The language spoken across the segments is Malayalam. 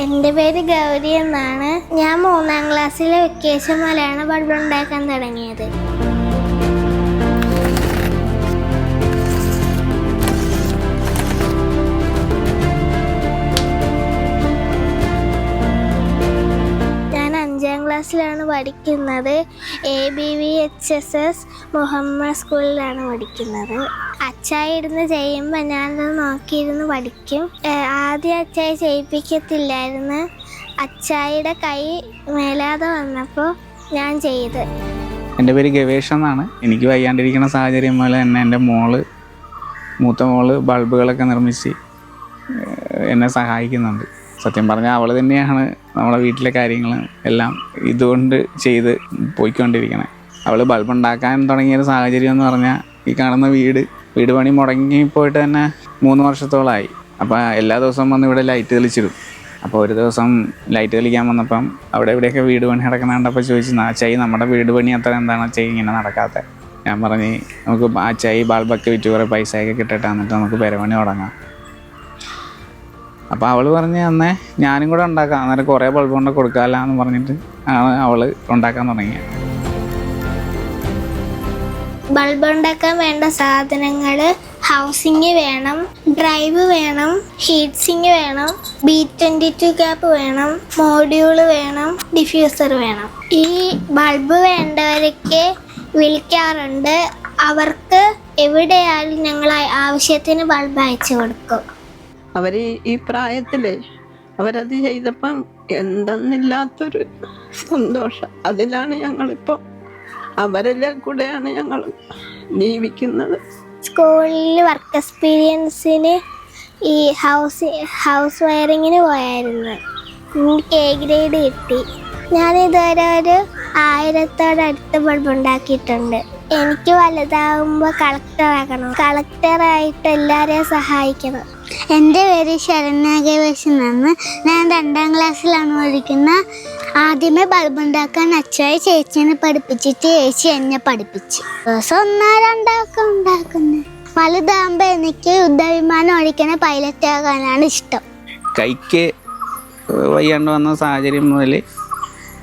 എൻ്റെ പേര് ഗൗരി എന്നാണ്. ഞാൻ 3ാം ക്ലാസ്സിലെ വെക്കേഷൻ പോലെയാണ് ബൾബ് ഉണ്ടാക്കാൻ തുടങ്ങിയത്. ഞാൻ 5ാം ക്ലാസ്സിലാണ് പഠിക്കുന്നത്. ABVHSS മുഹമ്മദ് സ്കൂളിലാണ് പഠിക്കുന്നത്. അച്ചായി ഇരുന്ന് ചെയ്യുമ്പോൾ ഞാനത് നോക്കിയിരുന്ന് പഠിക്കും. ആദ്യം അച്ചായി ചെയ്യിപ്പിക്കത്തില്ലായിരുന്നു. അച്ചായിയുടെ കൈ മേലാതെ വന്നപ്പോൾ ഞാൻ ചെയ്ത്. എൻ്റെ പേര് ഗവേഷ് എന്നാണ്. എനിക്ക് വയ്യാണ്ടിരിക്കുന്ന സാഹചര്യം പോലെ തന്നെ എൻ്റെ മൂത്ത മോള് ബൾബുകളൊക്കെ നിർമ്മിച്ച് എന്നെ സഹായിക്കുന്നുണ്ട്. സത്യം പറഞ്ഞാൽ അവൾ തന്നെയാണ് നമ്മളെ വീട്ടിലെ കാര്യങ്ങൾ എല്ലാം ഇതുകൊണ്ട് ചെയ്ത് പോയിക്കൊണ്ടിരിക്കണേ. അവൾ ബൾബ് ഉണ്ടാക്കാൻ തുടങ്ങിയൊരു സാഹചര്യം എന്ന് പറഞ്ഞാൽ ഈ കാണുന്ന വീട് പണി മുടങ്ങിപ്പോയിട്ട് തന്നെ 3 വർഷത്തോളമായി. അപ്പോൾ എല്ലാ ദിവസവും വന്ന് ഇവിടെ ലൈറ്റ് തെളിച്ചിടും. അപ്പോൾ ഒരു ദിവസം ലൈറ്റ് തെളിക്കാൻ വന്നപ്പം അവിടെ എവിടെയൊക്കെ വീട് പണി നടക്കണുണ്ടപ്പോൾ ചോദിച്ചു, അച്ചായി നമ്മുടെ വീട് പണി അത്ര എന്താണ് അച്ചായി ഇങ്ങനെ നടക്കാത്തത്? ഞാൻ പറഞ്ഞ് നമുക്ക് അച്ചായി ബൾബൊക്കെ വിറ്റ് കുറേ പൈസയൊക്കെ കിട്ടട്ടെ, എന്നിട്ട് നമുക്ക് പെരപണി തുടങ്ങാം. അപ്പോൾ അവൾ പറഞ്ഞ് അന്നേ ഞാനും കൂടെ ഉണ്ടാക്കാം, അന്നേരം കുറേ ബൾബ് കൊണ്ട് കൊടുക്കാമല്ലോ എന്ന് പറഞ്ഞിട്ട് ആണ് അവൾ ഉണ്ടാക്കാൻ തുടങ്ങിയത്. ബൾബ് ഉണ്ടാക്കാൻ വേണ്ട സാധനങ്ങൾ ഹൗസിങ് വേണം, ഡ്രൈവ് വേണം, ഹീറ്റ് സിങ്ക് വേണം, B22 ക്യാപ്പ് വേണം, മോഡ്യൂള് വേണം, ഡിഫ്യൂസർ വേണം. ഈ ബൾബ് വേണ്ടവരൊക്കെ വിളിക്കാറുണ്ട്. അവർക്ക് എവിടെയായാലും ഞങ്ങൾ ആവശ്യത്തിന് ബൾബ് അയച്ചു കൊടുക്കും. അവർ ഈ പ്രായത്തില് അവരത് ചെയ്തപ്പം എന്തെന്നില്ലാത്തൊരു സന്തോഷം. അതിലാണ് ഞങ്ങളിപ്പോൾ അവരെല്ലാം കൂടെയാണ് ഞങ്ങൾ ജീവിക്കുന്നത്. സ്കൂളിൽ വർക്ക് എക്സ്പീരിയൻസിന് ഈ ഹൗസ് വയറിങ്ങിന് പോയായിരുന്നു. എനിക്ക് A ഗ്രേഡ് കിട്ടി. ഞാനിതുവരെ ഒരു 1000-ഓടടുത്ത് ബൾബ് ഉണ്ടാക്കിയിട്ടുണ്ട്. എനിക്ക് വലുതാകുമ്പോൾ കളക്ടറാക്കണം. കളക്ടറായിട്ട് എല്ലാവരെയും സഹായിക്കണം. എൻ്റെ പേര് ശരണ്യ ഗവേഷ് എന്നാണ്. ഞാൻ 2ാം ക്ലാസ്സിലാണ് പഠിക്കുന്നത്. ആദ്യമേ ബൾബ് ഉണ്ടാക്കാൻ അച്ചായി ചേച്ചീനെ പഠിപ്പിച്ചിട്ട് ചേച്ചി എന്നെ പഠിപ്പിച്ചു. ദിവസം 1-2 ഉണ്ടാക്കുന്നത്. വലുതാകുമ്പോൾ എനിക്ക് യുദ്ധവിമാനം ഓടിക്കണ പൈലറ്റ് ആകാനാണ് ഇഷ്ടം. കൈക്ക് വയ്യാണ്ട് വന്ന സാഹചര്യം മുതൽ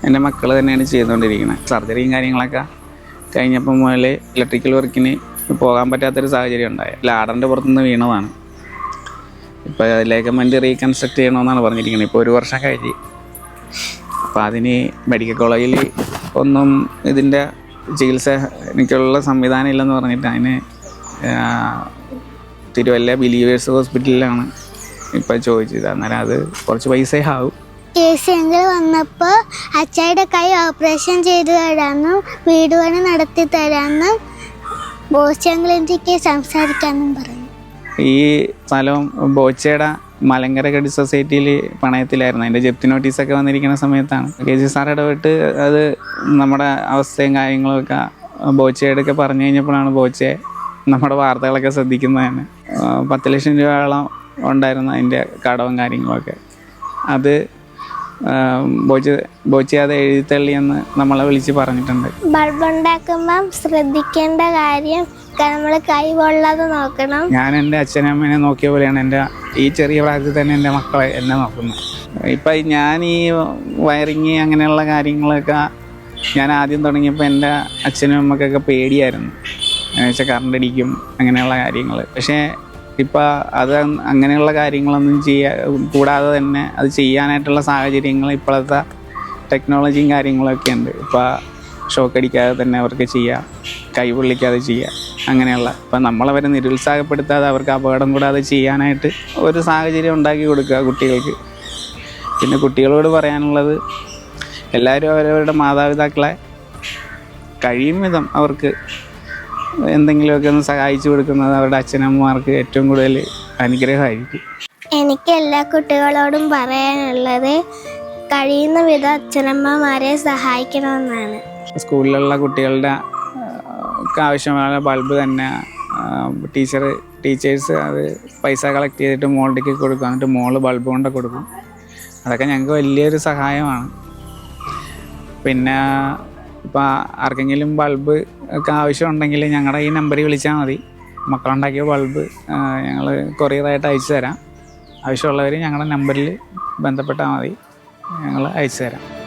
എൻ്റെ മക്കൾ തന്നെയാണ് ചെയ്തുകൊണ്ടിരിക്കുന്നത്. സർജറിയും കാര്യങ്ങളൊക്കെ കഴിഞ്ഞപ്പോൾ മുതൽ ഇലക്ട്രിക്കൽ വർക്കിന് പോകാൻ പറ്റാത്തൊരു സാഹചര്യം ഉണ്ടായി. ലാഡറിൻ്റെ പുറത്തുനിന്ന് വീണതാണ്. ഇപ്പോൾ ലേഗമെൻ്റ് റീകൺസ്ട്രക്ട് ചെയ്യണമെന്നാണ് പറഞ്ഞിരിക്കുന്നത്. ഇപ്പോൾ 1 വർഷം കഴിഞ്ഞ്. അപ്പോൾ അതിന് മെഡിക്കൽ കോളേജിൽ ഒന്നും ഇതിൻ്റെ ചികിത്സ എനിക്കുള്ള സംവിധാനം ഇല്ലെന്ന് പറഞ്ഞിട്ട് അതിന് തിരുവല്ല ബിലീവേഴ്സ് ഹോസ്പിറ്റലിലാണ് ഇപ്പോൾ ചോദിച്ചത്. അന്നേരം അത് കുറച്ച് പൈസയാവും. കേസിൽ വന്നപ്പോൾ അച്ചായുടെ കൈ ഓപ്പറേഷൻ ചെയ്ത് തരാമെന്നും വീട് പണി നടത്തി തരാമെന്നും ബോച്ചെങ്കിലേക്ക് സംസാരിക്കാമെന്നും പറഞ്ഞു. ഈ സ്ഥലം ബോച്ചയുടെ മലങ്കര ക്രെഡിറ്റ് സൊസൈറ്റിയിൽ പണയത്തിലായിരുന്നു. അതിൻ്റെ ജപ്തി നോട്ടീസൊക്കെ വന്നിരിക്കുന്ന സമയത്താണ് KG സാർ ഇടപെട്ട് അത് നമ്മുടെ അവസ്ഥയും കാര്യങ്ങളൊക്കെ ബോച്ചയോടൊക്കെ പറഞ്ഞു കഴിഞ്ഞപ്പോഴാണ് ബോച്ചെ നമ്മുടെ വാർത്തകളൊക്കെ ശ്രദ്ധിക്കുന്നത് തന്നെ. 10 ലക്ഷം രൂപയോളം ഉണ്ടായിരുന്നു അതിൻ്റെ കടവും കാര്യങ്ങളൊക്കെ. അത് ബോച്ചെ അത് എഴുതിത്തള്ളിയെന്ന് നമ്മളെ വിളിച്ച് പറഞ്ഞിട്ടുണ്ട്. ബൾബ് ഉണ്ടാക്കുമ്പം ശ്രദ്ധിക്കേണ്ട കാര്യം നമ്മൾ കൈ പൊള്ളാതെ നോക്കണം. ഞാൻ എൻ്റെ അച്ഛനമ്മേനെ നോക്കിയ പോലെയാണ് ഈ ചെറിയ പ്രായത്തിൽ തന്നെ എൻ്റെ മക്കളെ എന്നെ നോക്കുന്നത്. ഇപ്പം ഞാൻ ഈ വയറിങ് അങ്ങനെയുള്ള കാര്യങ്ങളൊക്കെ ഞാൻ ആദ്യം തുടങ്ങിയപ്പോൾ എൻ്റെ അച്ഛനും അമ്മക്കൊക്കെ പേടിയായിരുന്നു. എന്നുവെച്ചാൽ കറണ്ട് അടിക്കും അങ്ങനെയുള്ള കാര്യങ്ങൾ. പക്ഷേ ഇപ്പം അത് അങ്ങനെയുള്ള കാര്യങ്ങളൊന്നും കൂടാതെ തന്നെ അത് ചെയ്യാനായിട്ടുള്ള സാഹചര്യങ്ങൾ ഇപ്പോഴത്തെ ടെക്നോളജിയും കാര്യങ്ങളൊക്കെ ഉണ്ട്. ഇപ്പോൾ ഷോക്ക് അടിക്കാതെ തന്നെ അവർക്ക് ചെയ്യാം, കൈ പൊള്ളിക്കാതെ ചെയ്യാം. അങ്ങനെയുള്ള ഇപ്പം നമ്മളവരെ നിരുത്സാഹപ്പെടുത്താതെ അവർക്ക് അപകടം കൂടാതെ ചെയ്യാനായിട്ട് ഒരു സാഹചര്യം ഉണ്ടാക്കി കൊടുക്കുക കുട്ടികൾക്ക്. പിന്നെ കുട്ടികളോട് പറയാനുള്ളത്, എല്ലാവരും അവരവരുടെ മാതാപിതാക്കളെ കഴിയും വിധം അവർക്ക് എന്തെങ്കിലുമൊക്കെ ഒന്ന് സഹായിച്ചു കൊടുക്കുന്നത് അവരുടെ അച്ഛനമ്മമാർക്ക് ഏറ്റവും കൂടുതൽ അനുഗ്രഹമായിരിക്കും. എനിക്ക് എല്ലാ കുട്ടികളോടും പറയാനുള്ളത് കഴിയുന്ന വിധം അച്ഛനമ്മമാരെ സഹായിക്കണമെന്നാണ്. സ്കൂളിലുള്ള കുട്ടികളുടെ ആവശ്യമായ ബൾബ് തന്നെ ടീച്ചേഴ്സ് അത് പൈസ കളക്ട് ചെയ്തിട്ട് മോളുടെ കൊടുക്കും. എന്നിട്ട് മോള് ബൾബ് കൊണ്ട് കൊടുക്കും. അതൊക്കെ ഞങ്ങൾക്ക് വലിയൊരു സഹായമാണ്. പിന്നെ ഇപ്പോൾ ആർക്കെങ്കിലും ബൾബ് ഒക്കെ ആവശ്യമുണ്ടെങ്കിൽ ഞങ്ങളുടെ ഈ നമ്പറിൽ വിളിച്ചാൽ മതി. മക്കളുണ്ടാക്കിയ ബൾബ് ഞങ്ങൾ കൊറിയറായിട്ട് അയച്ചു തരാം. ആവശ്യമുള്ളവർ ഞങ്ങളുടെ നമ്പറിൽ ബന്ധപ്പെട്ടാൽ മതി, ഞങ്ങൾ അയച്ചു തരാം.